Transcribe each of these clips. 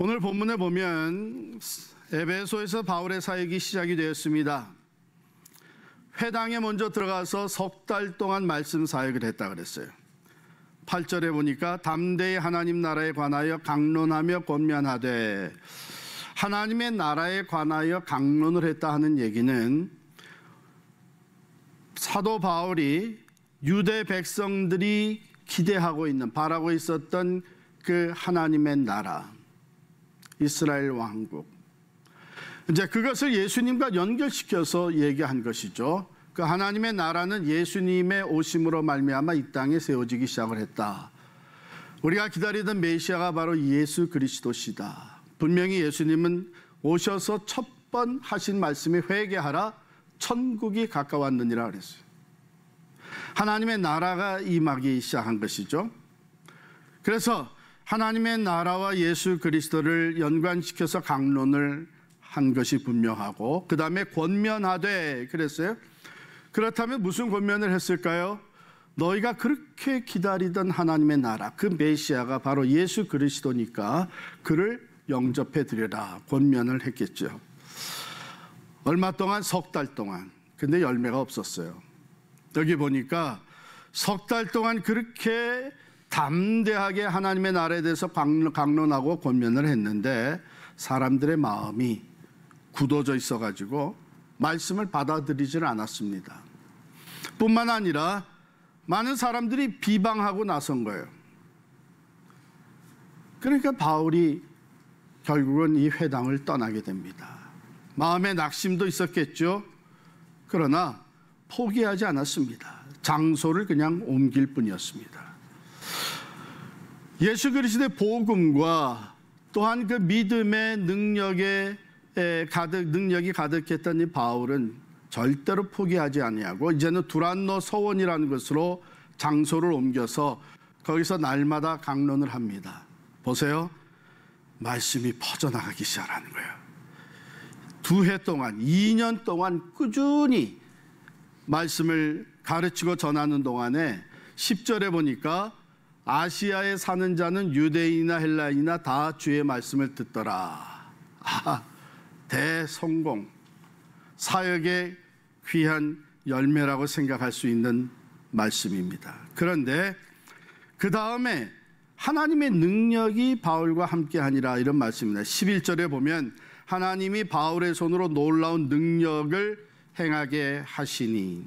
오늘 본문에 보면 에베소에서 바울의 사역이 시작이 되었습니다. 회당에 먼저 들어가서 석 달 동안 말씀 사역을 했다 그랬어요. 8절에 보니까 담대히 하나님 나라에 관하여 강론하며 권면하되, 하나님의 나라에 관하여 강론을 했다 하는 얘기는 사도 바울이 유대 백성들이 기대하고 있는, 바라고 있었던 그 하나님의 나라, 이스라엘 왕국, 이제 그것을 예수님과 연결시켜서 얘기한 것이죠. 그 하나님의 나라는 예수님의 오심으로 말미암아 이 땅에 세워지기 시작을 했다. 우리가 기다리던 메시아가 바로 예수 그리스도시다. 분명히 예수님은 오셔서 첫 번 하신 말씀이 회개하라, 천국이 가까웠느니라 그랬어요. 하나님의 나라가 임하기 시작한 것이죠. 그래서 하나님의 나라와 예수 그리스도를 연관시켜서 강론을 한 것이 분명하고, 그 다음에 권면하되 그랬어요. 그렇다면 무슨 권면을 했을까요? 너희가 그렇게 기다리던 하나님의 나라, 그 메시아가 바로 예수 그리스도니까 그를 영접해 드려라, 권면을 했겠죠. 얼마 동안? 석 달 동안. 근데 열매가 없었어요. 여기 보니까 석 달 동안 그렇게 담대하게 하나님의 나라에 대해서 강론하고 권면을 했는데 사람들의 마음이 굳어져 있어가지고 말씀을 받아들이질 않았습니다. 뿐만 아니라 많은 사람들이 비방하고 나선 거예요. 그러니까 바울이 결국은 이 회당을 떠나게 됩니다. 마음에 낙심도 있었겠죠. 그러나 포기하지 않았습니다. 장소를 그냥 옮길 뿐이었습니다. 예수 그리스도의 복음과 또한 그 믿음의 능력이 가득했던 이 바울은 절대로 포기하지 아니하고 이제는 두란노 서원이라는 것으로 장소를 옮겨서 거기서 날마다 강론을 합니다. 보세요. 말씀이 퍼져나가기 시작하는 거예요. 2해 동안, 2년 동안 꾸준히 말씀을 가르치고 전하는 동안에 10절에 보니까 아시아에 사는 자는 유대인이나 헬라인이나 다 주의 말씀을 듣더라. 대성공, 사역의 귀한 열매라고 생각할 수 있는 말씀입니다. 그런데 그 다음에 하나님의 능력이 바울과 함께하니라, 이런 말씀입니다. 11절에 보면 하나님이 바울의 손으로 놀라운 능력을 행하게 하시니,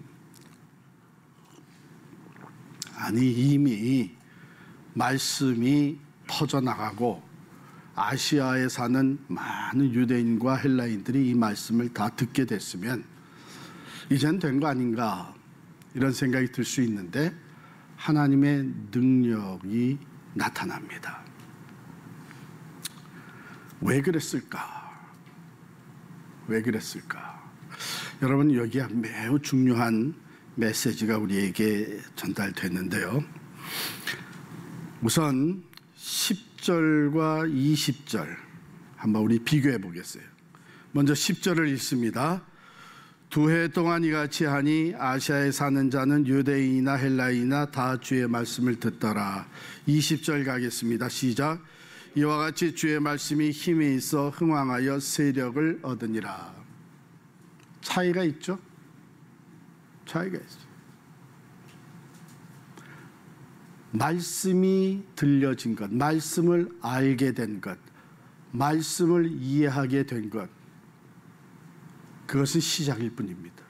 아니 이미 말씀이 퍼져나가고 아시아에 사는 많은 유대인과 헬라인들이 이 말씀을 다 듣게 됐으면 이젠 된 거 아닌가, 이런 생각이 들 수 있는데 하나님의 능력이 나타납니다. 왜 그랬을까? 왜 그랬을까? 여러분, 여기에 매우 중요한 메시지가 우리에게 전달됐는데요. 우선 10절과 20절 한번 우리 비교해 보겠어요. 먼저 10절을 읽습니다. 2해 동안 이같이 하니 아시아에 사는 자는 유대인이나 헬라인이나 다 주의 말씀을 듣더라. 20절 가겠습니다. 시작. 이와 같이 주의 말씀이 힘이 있어 흥왕하여 세력을 얻으니라. 차이가 있죠? 차이가 있어요. 말씀이 들려진 것, 말씀을 알게 된 것, 말씀을 이해하게 된 것, 그것은 시작일 뿐입니다.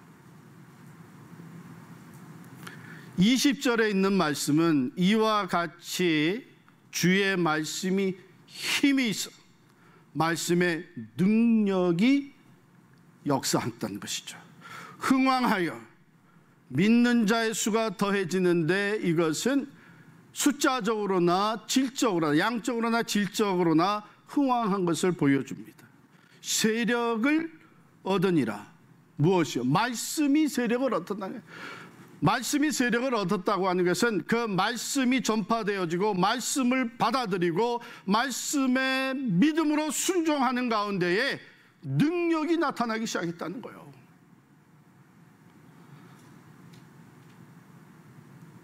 20절에 있는 말씀은 이와 같이 주의 말씀이 힘이 있어, 말씀의 능력이 역사했다는 것이죠. 흥왕하여, 믿는 자의 수가 더해지는데 이것은 숫자적으로나 질적으로나, 양적으로나 질적으로나 흥왕한 것을 보여줍니다. 세력을 얻으니라. 무엇이요? 말씀이 세력을 얻었다. 말씀이 세력을 얻었다고 하는 것은 그 말씀이 전파되어지고 말씀을 받아들이고 말씀의 믿음으로 순종하는 가운데에 능력이 나타나기 시작했다는 거예요.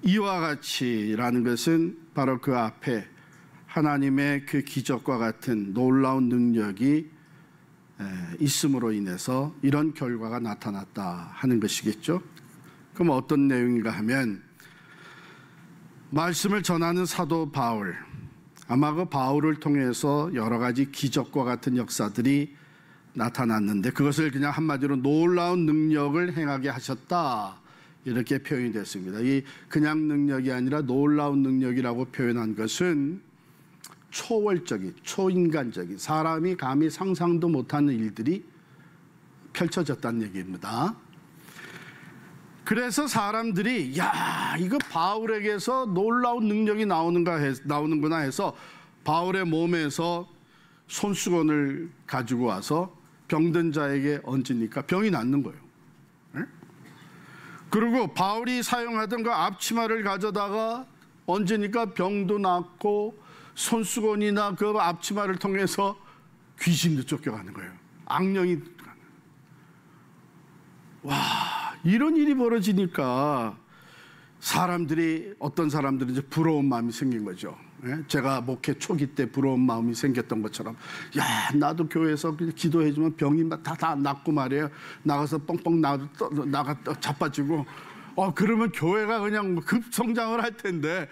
이와 같이라는 것은 바로 그 앞에 하나님의 그 기적과 같은 놀라운 능력이 있음으로 인해서 이런 결과가 나타났다 하는 것이겠죠. 그럼 어떤 내용인가 하면, 말씀을 전하는 사도 바울, 아마 그 바울을 통해서 여러 가지 기적과 같은 역사들이 나타났는데, 그것을 그냥 한마디로 놀라운 능력을 행하게 하셨다, 이렇게 표현이 됐습니다. 이 그냥 능력이 아니라 놀라운 능력이라고 표현한 것은 초월적인, 초인간적인, 사람이 감히 상상도 못하는 일들이 펼쳐졌다는 얘기입니다. 그래서 사람들이 야, 이거 바울에게서 놀라운 능력이 나오는구나 해서 바울의 몸에서 손수건을 가지고 와서 병든 자에게 얹으니까 병이 낫는 거예요. 그리고 바울이 사용하던 그 앞치마를 가져다가 얹으니까 병도 낫고, 손수건이나 그 앞치마를 통해서 귀신도 쫓겨가는 거예요. 악령이. 와, 이런 일이 벌어지니까 사람들이, 어떤 사람들은 이제 부러운 마음이 생긴 거죠. 제가 목회 초기 때 부러운 마음이 생겼던 것처럼, 야, 나도 교회에서 기도해주면 병이 다 낫고 말이에요. 나가서 뻥뻥 나가 자빠지고, 그러면 교회가 그냥 급성장을 할 텐데,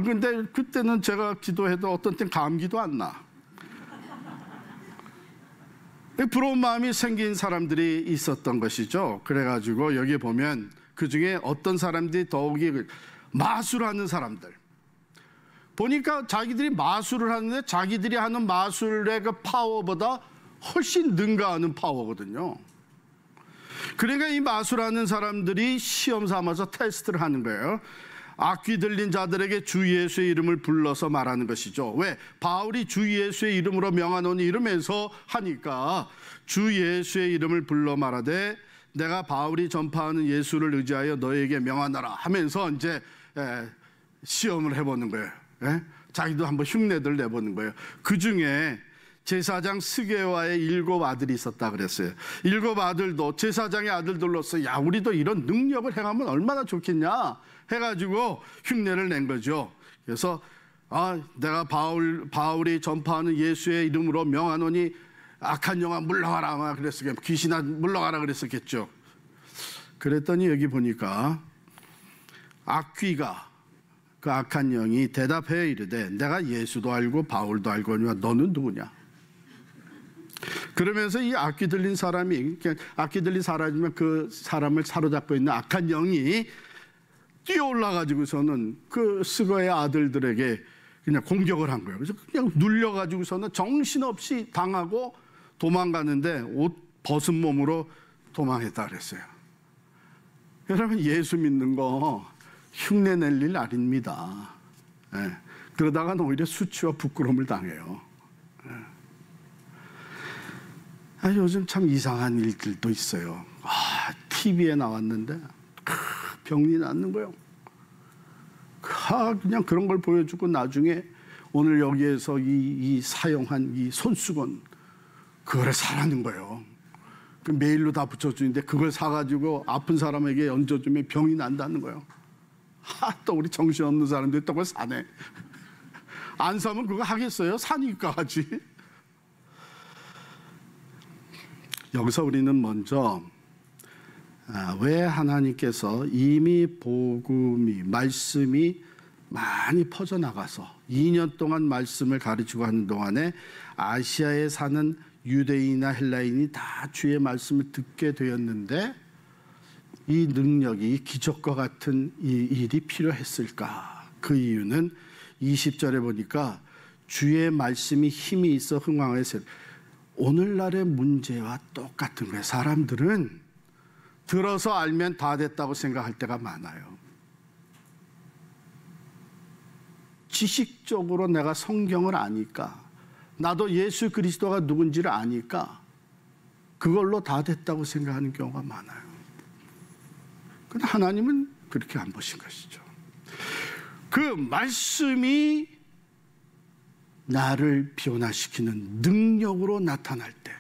근데 그때는 제가 기도해도 어떤 땐 감기도 안 나. 부러운 마음이 생긴 사람들이 있었던 것이죠. 그래가지고 여기 보면 그 중에 어떤 사람들이 더욱이 마술하는 사람들, 보니까 자기들이 마술을 하는데 자기들이 하는 마술의 그 파워보다 훨씬 능가하는 파워거든요. 그러니까 이 마술하는 사람들이 시험 삼아서 테스트를 하는 거예요. 악귀 들린 자들에게 주 예수의 이름을 불러서 말하는 것이죠. 왜? 바울이 주 예수의 이름으로 명하노니 이러면서 하니까, 주 예수의 이름을 불러 말하되 내가 바울이 전파하는 예수를 의지하여 너에게 명하노라 하면서 이제 시험을 해보는 거예요. 자기도 한번 흉내들 내보는 거예요. 그 중에 제사장 스게와의 7 아들이 있었다 그랬어요. 7 아들도 제사장의 아들들로서, 야, 우리도 이런 능력을 행하면 얼마나 좋겠냐 해가지고 흉내를 낸 거죠. 그래서 내가 바울이 전파하는 예수의 이름으로 명하노니 악한 영아 물러가라 그랬었겠죠. 귀신아 물러가라 그랬었겠죠. 그랬더니 여기 보니까 악귀가, 그 악한 영이 대답해 이르되 내가 예수도 알고 바울도 알거니와 너는 누구냐. 그러면서 이 악귀 들린 사람이, 악귀 들린 사람이면 그 사람을 사로잡고 있는 악한 영이 뛰어올라가지고서는 그 스거의 아들들에게 그냥 공격을 한 거예요. 그래서 그냥 눌려가지고서는 정신없이 당하고 도망가는데 옷 벗은 몸으로 도망했다 그랬어요. 여러분, 예수 믿는 거 흉내낼 일 아닙니다. 그러다가는 오히려 수치와 부끄러움을 당해요. 요즘 참 이상한 일들도 있어요. TV에 나왔는데 병이 낫는 거예요. 그냥 그런 걸 보여주고 나중에 오늘 여기에서 이 사용한 이 손수건, 그거를 사라는 거예요. 그 메일로 다 붙여주는데 그걸 사가지고 아픈 사람에게 얹어주면 병이 난다는 거예요. 또 우리 정신없는 사람들이 또 그걸 사네. 안 사면 그거 하겠어요? 사니까 하지. 여기서 우리는 먼저 왜 하나님께서 이미 복음이, 말씀이 많이 퍼져나가서 2년 동안 말씀을 가르치고 하는 동안에 아시아에 사는 유대인이나 헬라인이 다 주의 말씀을 듣게 되었는데 이 능력이, 이 기적과 같은 이 일이 필요했을까? 그 이유는 20절에 보니까 주의 말씀이 힘이 있어 흥왕해서, 오늘날의 문제와 똑같은 거예요. 사람들은 들어서 알면 다 됐다고 생각할 때가 많아요. 지식적으로 내가 성경을 아니까, 나도 예수 그리스도가 누군지를 아니까 그걸로 다 됐다고 생각하는 경우가 많아요. 그런데 하나님은 그렇게 안 보신 것이죠. 그 말씀이 나를 변화시키는 능력으로 나타날 때,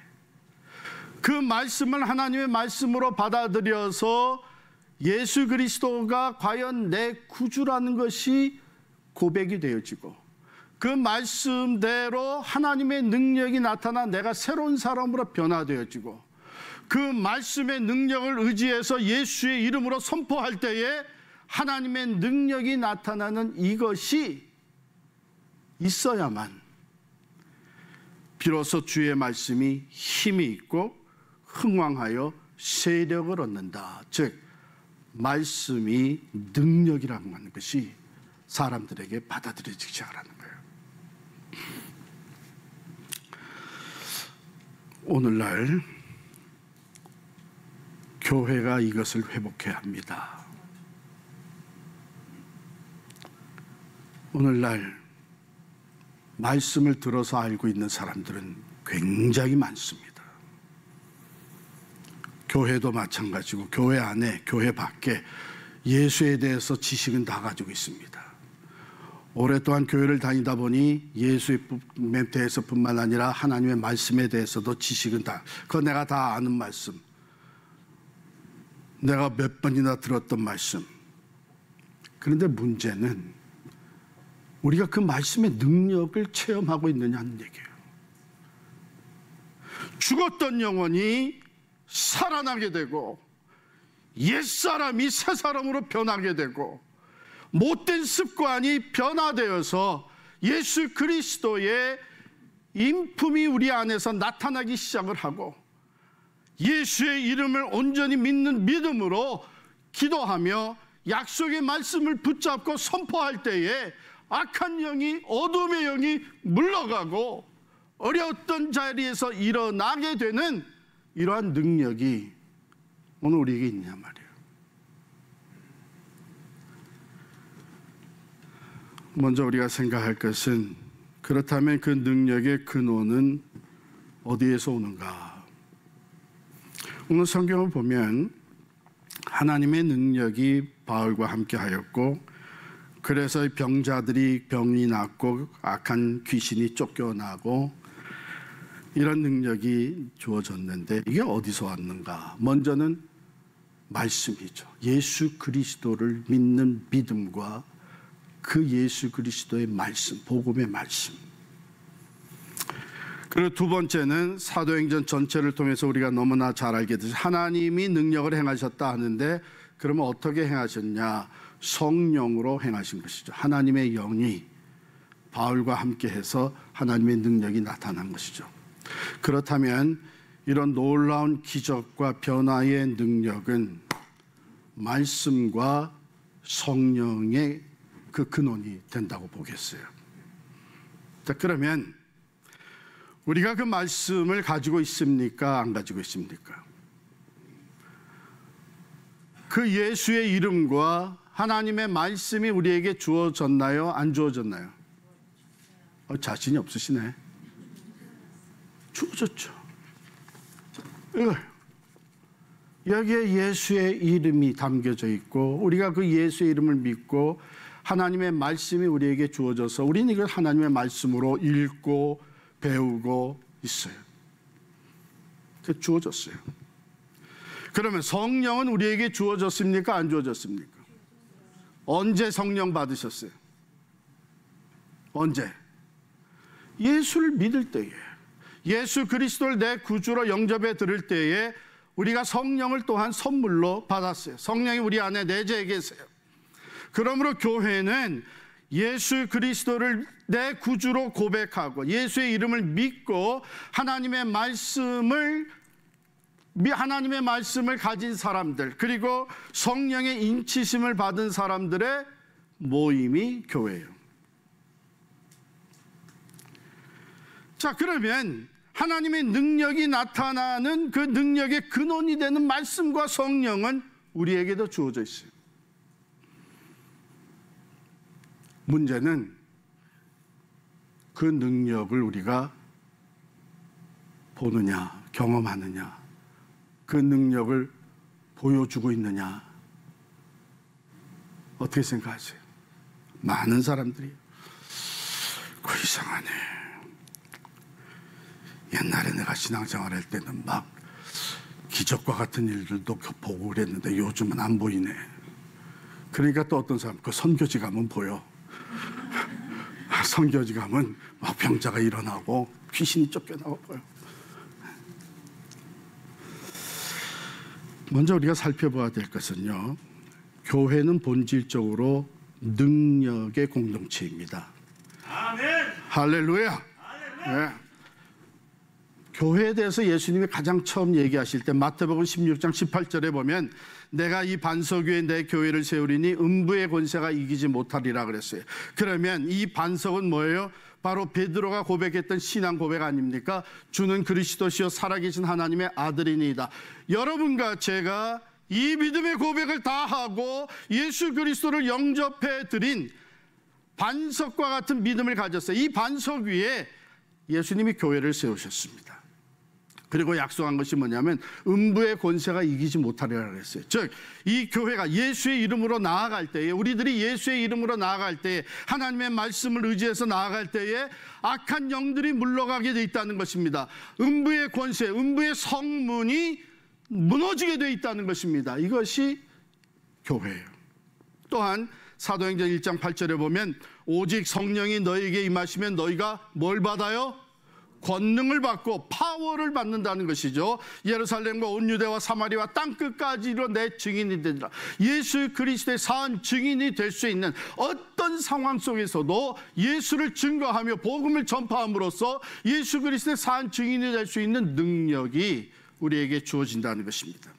그 말씀을 하나님의 말씀으로 받아들여서 예수 그리스도가 과연 내 구주라는 것이 고백이 되어지고, 그 말씀대로 하나님의 능력이 나타나 내가 새로운 사람으로 변화되어지고 그 말씀의 능력을 의지해서 예수의 이름으로 선포할 때에 하나님의 능력이 나타나는 이것이 있어야만 비로소 주의 말씀이 힘이 있고 흥왕하여 세력을 얻는다. 즉 말씀이 능력이라고 하는 것이 사람들에게 받아들여지기 시작하는 거예요. 오늘날 교회가 이것을 회복해야 합니다. 오늘날 말씀을 들어서 알고 있는 사람들은 굉장히 많습니다. 교회도 마찬가지고 교회 안에 교회 밖에 예수에 대해서 지식은 다 가지고 있습니다. 오랫동안 교회를 다니다 보니 예수에 대해서뿐만 아니라 하나님의 말씀에 대해서도 지식은 다, 그거 내가 다 아는 말씀, 내가 몇 번이나 들었던 말씀. 그런데 문제는 우리가 그 말씀의 능력을 체험하고 있느냐는 얘기예요. 죽었던 영혼이 살아나게 되고 옛사람이 새사람으로 변하게 되고 못된 습관이 변화되어서 예수 그리스도의 인품이 우리 안에서 나타나기 시작을 하고 예수의 이름을 온전히 믿는 믿음으로 기도하며 약속의 말씀을 붙잡고 선포할 때에 악한 영이, 어둠의 영이 물러가고 어려웠던 자리에서 일어나게 되는 이러한 능력이 오늘 우리에게 있냐 말이에요. 먼저 우리가 생각할 것은, 그렇다면 그 능력의 근원은 어디에서 오는가? 오늘 성경을 보면 하나님의 능력이 바울과 함께 하였고, 그래서 병자들이 병이 낫고 악한 귀신이 쫓겨나고 이런 능력이 주어졌는데, 이게 어디서 왔는가? 먼저는 말씀이죠. 예수 그리스도를 믿는 믿음과 그 예수 그리스도의 말씀, 복음의 말씀. 그리고 두 번째는 사도행전 전체를 통해서 우리가 너무나 잘 알게 되죠. 하나님이 능력을 행하셨다 하는데, 그러면 어떻게 행하셨냐? 성령으로 행하신 것이죠. 하나님의 영이 바울과 함께 해서 하나님의 능력이 나타난 것이죠. 그렇다면 이런 놀라운 기적과 변화의 능력은 말씀과 성령의 그 근원이 된다고 보겠어요. 자, 그러면 우리가 그 말씀을 가지고 있습니까? 안 가지고 있습니까? 그 예수의 이름과 하나님의 말씀이 우리에게 주어졌나요? 안 주어졌나요? 자신이 없으시네. 주어졌죠. 여기에 예수의 이름이 담겨져 있고, 우리가 그 예수의 이름을 믿고 하나님의 말씀이 우리에게 주어져서 우리는 이걸 하나님의 말씀으로 읽고 배우고 있어요. 주어졌어요. 그러면 성령은 우리에게 주어졌습니까? 안 주어졌습니까? 언제 성령 받으셨어요? 언제? 예수를 믿을 때에, 예수 그리스도를 내 구주로 영접해 들을 때에 우리가 성령을 또한 선물로 받았어요. 성령이 우리 안에 내재해 계세요. 그러므로 교회는 예수 그리스도를 내 구주로 고백하고 예수의 이름을 믿고 하나님의 말씀을 가진 사람들, 그리고 성령의 인치심을 받은 사람들의 모임이 교회예요. 자, 그러면 하나님의 능력이 나타나는 그 능력의 근원이 되는 말씀과 성령은 우리에게도 주어져 있어요. 문제는 그 능력을 우리가 보느냐, 경험하느냐, 그 능력을 보여주고 있느냐. 어떻게 생각하세요? 많은 사람들이 이상하네. 옛날에 내가 신앙생활 할 때는 막 기적과 같은 일들도 보고 그랬는데 요즘은 안 보이네. 그러니까 또 어떤 사람, 그 선교지 가면 보여. 성교지 가면 막 병자가 일어나고 귀신이 쫓겨나고. 먼저 우리가 살펴봐야 될 것은요, 교회는 본질적으로 능력의 공동체입니다. 아멘. 할렐루야. 네. 교회에 대해서 예수님이 가장 처음 얘기하실 때 마태복음 16장 18절에 보면 내가 이 반석 위에 내 교회를 세우리니 음부의 권세가 이기지 못하리라 그랬어요. 그러면 이 반석은 뭐예요? 바로 베드로가 고백했던 신앙 고백 아닙니까? 주는 그리스도시요 살아계신 하나님의 아들이니이다. 여러분과 제가 이 믿음의 고백을 다 하고 예수 그리스도를 영접해 드린 반석과 같은 믿음을 가졌어요. 이 반석 위에 예수님이 교회를 세우셨습니다. 그리고 약속한 것이 뭐냐면 음부의 권세가 이기지 못하리라 그랬어요. 즉 이 교회가 예수의 이름으로 나아갈 때에, 우리들이 예수의 이름으로 나아갈 때에, 하나님의 말씀을 의지해서 나아갈 때에 악한 영들이 물러가게 돼 있다는 것입니다. 음부의 권세, 음부의 성문이 무너지게 돼 있다는 것입니다. 이것이 교회예요. 또한 사도행전 1장 8절에 보면 오직 성령이 너희에게 임하시면 너희가 뭘 받아요? 권능을 받고 파워를 받는다는 것이죠. 예루살렘과 온 유대와 사마리아 땅끝까지로 내 증인이 되리라. 예수 그리스도의 산 증인이 될 수 있는 어떤 상황 속에서도 예수를 증거하며 복음을 전파함으로써 예수 그리스도의 산 증인이 될 수 있는 능력이 우리에게 주어진다는 것입니다.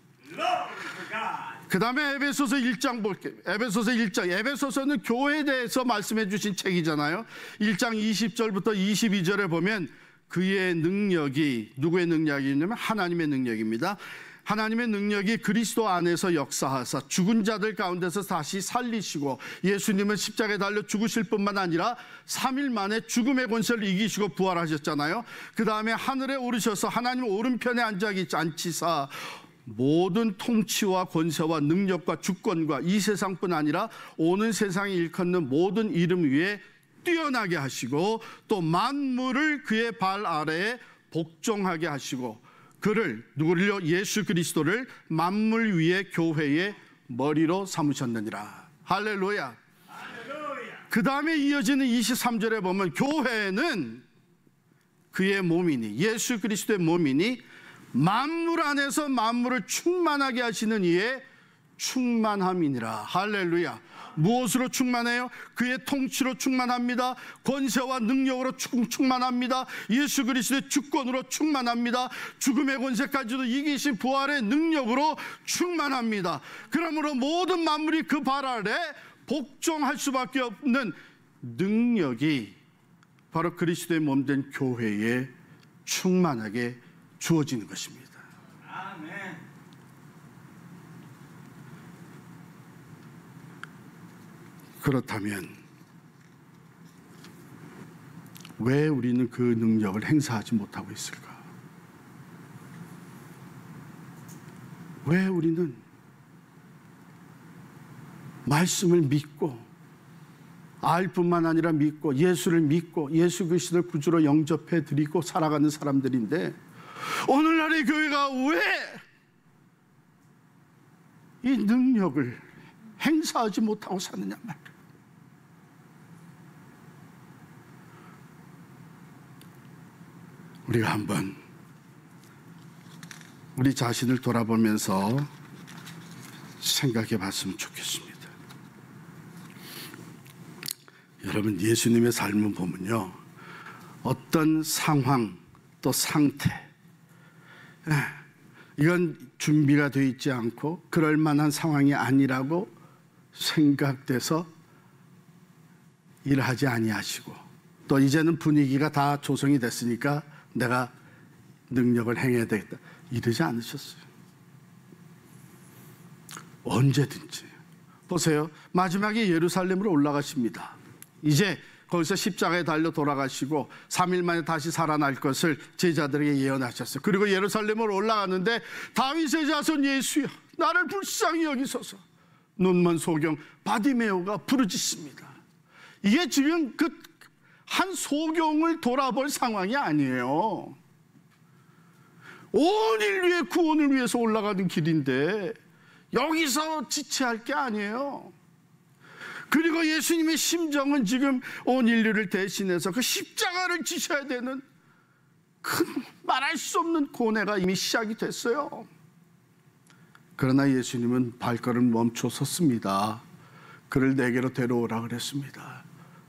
그 다음에 에베소서 1장 볼게요. 에베소서 1장. 에베소서는 교회에 대해서 말씀해 주신 책이잖아요. 1장 20절부터 22절에 보면 그의 능력이, 누구의 능력이냐면 하나님의 능력입니다. 하나님의 능력이 그리스도 안에서 역사하사 죽은 자들 가운데서 다시 살리시고, 예수님은 십자가에 달려 죽으실 뿐만 아니라 3일 만에 죽음의 권세를 이기시고 부활하셨잖아요. 그 다음에 하늘에 오르셔서 하나님 오른편에 앉히사 모든 통치와 권세와 능력과 주권과 이 세상뿐 아니라 오는 세상에 일컫는 모든 이름 위에 뛰어나게 하시고, 또 만물을 그의 발 아래에 복종하게 하시고, 그를, 누구를요? 예수 그리스도를 만물 위의 교회의 머리로 삼으셨느니라. 할렐루야. 그 다음에 이어지는 23절에 보면 교회는 그의 몸이니, 예수 그리스도의 몸이니 만물 안에서 만물을 충만하게 하시는 이의 충만함이니라. 할렐루야. 무엇으로 충만해요? 그의 통치로 충만합니다. 권세와 능력으로 충만합니다. 예수 그리스도의 주권으로 충만합니다. 죽음의 권세까지도 이기신 부활의 능력으로 충만합니다. 그러므로 모든 만물이 그 발 아래 복종할 수밖에 없는 능력이 바로 그리스도의 몸된 교회에 충만하게 주어지는 것입니다. 아멘. 그렇다면 왜 우리는 그 능력을 행사하지 못하고 있을까? 왜 우리는 말씀을 믿고, 알 뿐만 아니라 믿고, 예수를 믿고 예수 그리스도를 구주로 영접해 드리고 살아가는 사람들인데, 오늘날의 교회가 왜 이 능력을 행사하지 못하고 사느냐 말이야. 우리가 한번 우리 자신을 돌아보면서 생각해 봤으면 좋겠습니다. 여러분, 예수님의 삶을 보면요, 어떤 상황 또 상태, 이건 준비가 되어 있지 않고 그럴 만한 상황이 아니라고 생각돼서 일하지 아니하시고, 또 이제는 분위기가 다 조성이 됐으니까 내가 능력을 행해야 되겠다 이러지 않으셨어요. 언제든지. 보세요. 마지막에 예루살렘으로 올라가십니다. 이제 거기서 십자가에 달려 돌아가시고 3일 만에 다시 살아날 것을 제자들에게 예언하셨어요. 그리고 예루살렘으로 올라가는데 다윗의 자손 예수여 나를 불쌍히 여기소서. 눈먼 소경 바디메오가 부르짖습니다. 이게 지금 그 한 소경을 돌아볼 상황이 아니에요. 온 인류의 구원을 위해서 올라가는 길인데 여기서 지체할 게 아니에요. 그리고 예수님의 심정은 지금 온 인류를 대신해서 그 십자가를 지셔야 되는 큰 말할 수 없는 고뇌가 이미 시작이 됐어요. 그러나 예수님은 발걸음 멈춰 섰습니다. 그를 내게로 데려오라 그랬습니다.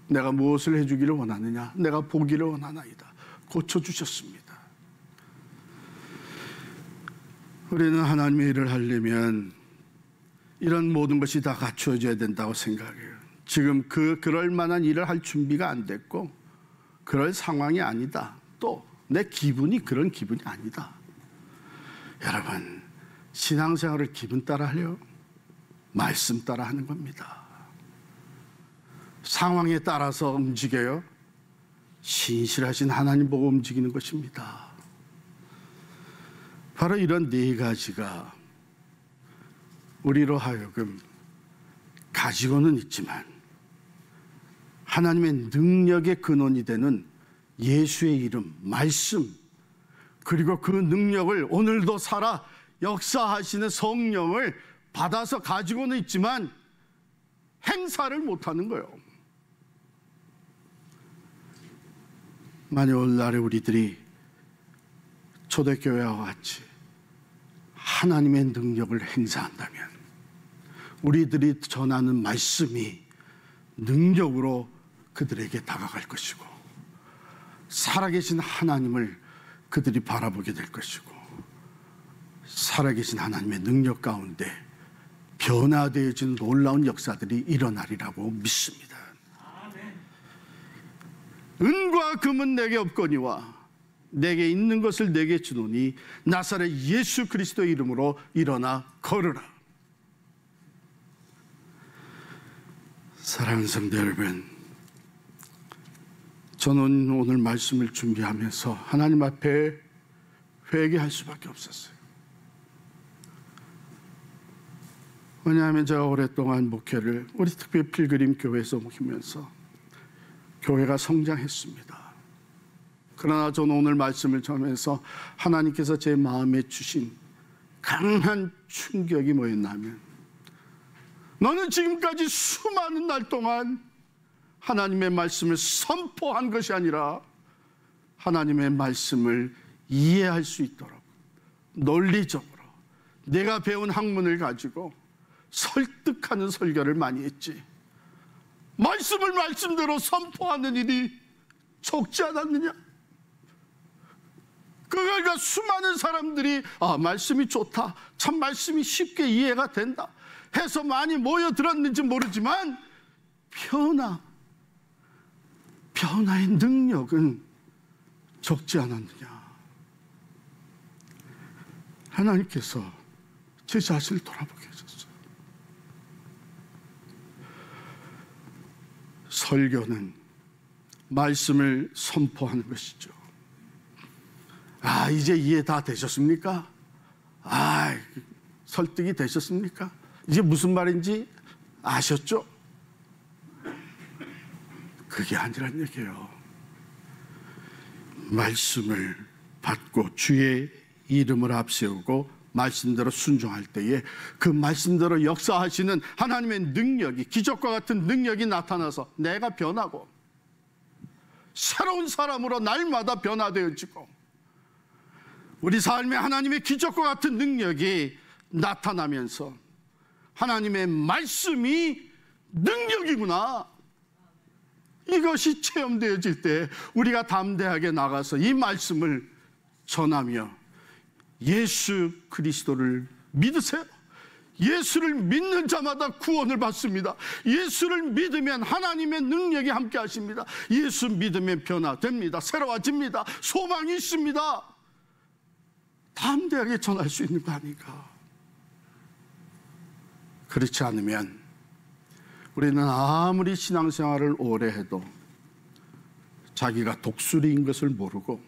내가 무엇을 해주기를 원하느냐? 내가 보기를 원하나이다. 고쳐주셨습니다. 우리는 하나님의 일을 하려면 이런 모든 것이 다 갖추어져야 된다고 생각해요. 지금 그럴 만한 일을 할 준비가 안 됐고 그럴 상황이 아니다. 또 내 기분이 그런 기분이 아니다. 여러분, 신앙생활을 기분 따라 하려? 말씀 따라 하는 겁니다. 상황에 따라서 움직여요? 신실하신 하나님 보고 움직이는 것입니다. 바로 이런 네 가지가 우리로 하여금 가지고는 있지만 하나님의 능력의 근원이 되는 예수의 이름, 말씀, 그리고 그 능력을 오늘도 살아 역사하시는 성령을 받아서 가지고는 있지만 행사를 못하는 거예요. 만약 오늘날에 우리들이 초대교회와 같이 하나님의 능력을 행사한다면 우리들이 전하는 말씀이 능력으로 그들에게 다가갈 것이고 살아계신 하나님을 그들이 바라보게 될 것이고 살아계신 하나님의 능력 가운데 변화되어지는 놀라운 역사들이 일어나리라고 믿습니다. 은과 금은 내게 없거니와 내게 있는 것을 내게 주노니 나사렛 예수 그리스도의 이름으로 일어나 걸으라. 사랑하는 성도 여러분, 저는 오늘 말씀을 준비하면서 하나님 앞에 회개할 수밖에 없었어요. 왜냐하면 제가 오랫동안 목회를 우리 특별 필그림 교회에서 목회하면서 교회가 성장했습니다. 그러나 저는 오늘 말씀을 전하면서 하나님께서 제 마음에 주신 강한 충격이 뭐였냐면, 너는 지금까지 수많은 날 동안 하나님의 말씀을 선포한 것이 아니라 하나님의 말씀을 이해할 수 있도록 논리적으로 내가 배운 학문을 가지고 설득하는 설교를 많이 했지, 말씀을 말씀대로 선포하는 일이 적지 않았느냐? 그러니까 수많은 사람들이 말씀이 좋다, 참 말씀이 쉽게 이해가 된다 해서 많이 모여들었는지 모르지만 변화의 능력은 적지 않았느냐? 하나님께서 제 자신을 돌아보게 하셨어요. 설교는 말씀을 선포하는 것이죠. 이제 이해 다 되셨습니까? 설득이 되셨습니까? 이제 무슨 말인지 아셨죠? 그게 아니란 얘기예요. 말씀을 받고 주의 이름을 앞세우고 말씀대로 순종할 때에 그 말씀대로 역사하시는 하나님의 능력이, 기적과 같은 능력이 나타나서 내가 변하고 새로운 사람으로 날마다 변화되어지고 우리 삶에 하나님의 기적과 같은 능력이 나타나면서 하나님의 말씀이 능력이구나, 이것이 체험되어질 때 우리가 담대하게 나가서 이 말씀을 전하며 예수 그리스도를 믿으세요. 예수를 믿는 자마다 구원을 받습니다. 예수를 믿으면 하나님의 능력이 함께 하십니다. 예수 믿으면 변화됩니다. 새로워집니다. 소망이 있습니다. 담대하게 전할 수 있는 거 아닌가? 그렇지 않으면 우리는 아무리 신앙생활을 오래 해도 자기가 독수리인 것을 모르고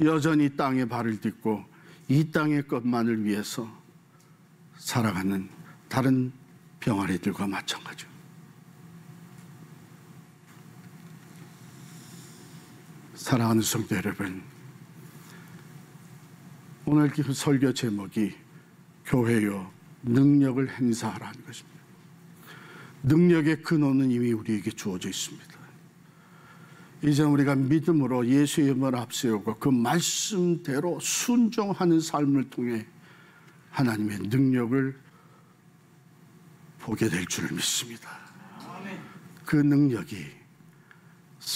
여전히 땅에 발을 딛고 이 땅의 것만을 위해서 살아가는 다른 병아리들과 마찬가지죠. 사랑하는 성도 여러분, 오늘 설교 제목이 교회여 능력을 행사하라는 것입니다. 능력의 근원은 이미 우리에게 주어져 있습니다. 이제 우리가 믿음으로 예수의 이름을 앞세우고 그 말씀대로 순종하는 삶을 통해 하나님의 능력을 보게 될 줄을 믿습니다. 그 능력이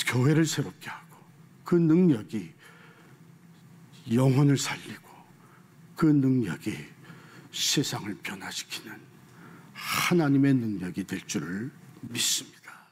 교회를 새롭게 하고, 그 능력이 영혼을 살리고, 그 능력이 세상을 변화시키는 하나님의 능력이 될 줄을 믿습니다.